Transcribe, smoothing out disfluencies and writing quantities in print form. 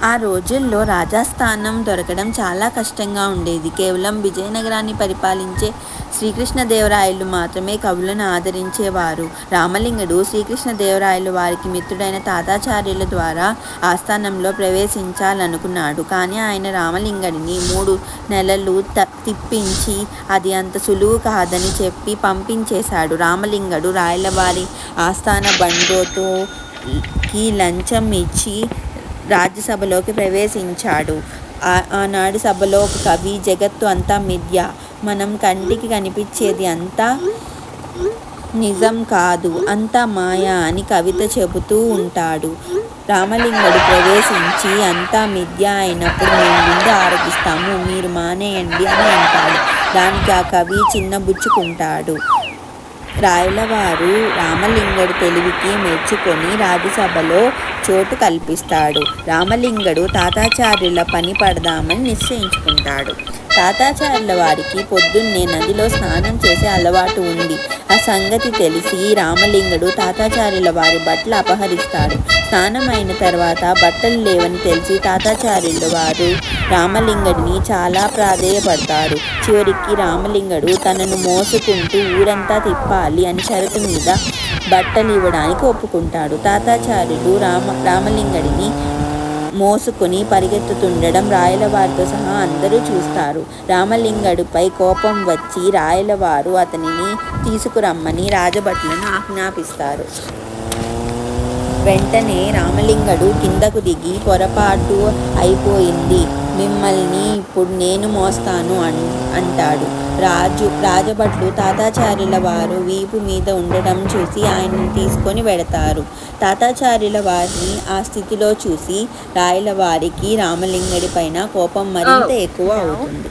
ఆ రోజుల్లో రాజాస్థానం దొరకడం చాలా కష్టంగా ఉండేది. కేవలం విజయనగరాన్ని పరిపాలించే శ్రీకృష్ణదేవరాయలు మాత్రమే కవులను ఆదరించేవారు. రామలింగడు శ్రీకృష్ణదేవరాయలు వారికి మిత్రుడైన తాతాచార్యుల ద్వారా ఆస్థానంలో ప్రవేశించాలనుకున్నాడు. కానీ ఆయన రామలింగడిని 3 నెలలు తిప్పించి అది అంత సులువు కాదని చెప్పి పంపించేశాడు. రామలింగడు రాయలవారి ఆస్థాన బండోతుకి లంచం ఇచ్చి రాజ్యసభలోకి ప్రవేశించాడు. ఆనాడు సభలో ఒక కవి జగత్తు అంతా మిథ్య, మనం కంటికి కనిపించేది అంతా నిజం కాదు, అంతా మాయ అని కవిత చెబుతూ ఉంటాడు. రామలింగడు ప్రవేశించి అంతా మిథ్య అయినప్పుడు మేము ముందు ఆరోపిస్తాము, మీరు మానేయండి అని అంటాడు. దానికి ఆ కవి చిన్నబుచ్చుకుంటాడు. రాయలవారు రామలింగడు తెలివికి మెచ్చుకొని రాజ్యసభలో చోటు కల్పిస్తాడు. రామలింగడు తాతాచార్యుల పని పడదామని నిశ్చయించుకుంటాడు. తాతాచార్యుల వారికి పొద్దున్నే నదిలో స్నానం చేసే అలవాటు ఉంది. ఆ సంగతి తెలిసి రామలింగడు తాతాచార్యుల వారి బట్టలు అపహరిస్తాడు. స్నానం అయిన తర్వాత బట్టలు లేవని తెలిసి తాతాచార్యుల వారు రామలింగడిని చాలా ప్రాధేయపడతారు. చివరికి రామలింగడు తనను మోసుకుంటూ ఊరంతా తిప్పాలి అని షరతు మీద బట్టలు ఇవ్వడానికి ఒప్పుకుంటాడు. తాతాచార్యులు రామలింగడిని మోసుకుని పరిగెత్తుతుండడం రాయలవారితో సహా అందరూ చూస్తారు. రామలింగడుపై కోపం వచ్చి రాయలవారు అతనిని తీసుకురమ్మని రాజభటులను ఆజ్ఞాపిస్తారు. వెంటనే రామలింగడు కిందకు దిగి, పొరపాటు అయిపోయింది, మిమ్మల్ని ఇప్పుడు నేను మోస్తాను అంటాడు. రాజభటులు తాతాచార్యుల వారు వీపు మీద ఉండడం చూసి ఆయనను తీసుకొని వెడతారు. తాతాచార్యుల వారిని ఆ స్థితిలో చూసి రాయలవారికి రామలింగడి పైన కోపం మరింత ఎక్కువ అవుతుంది.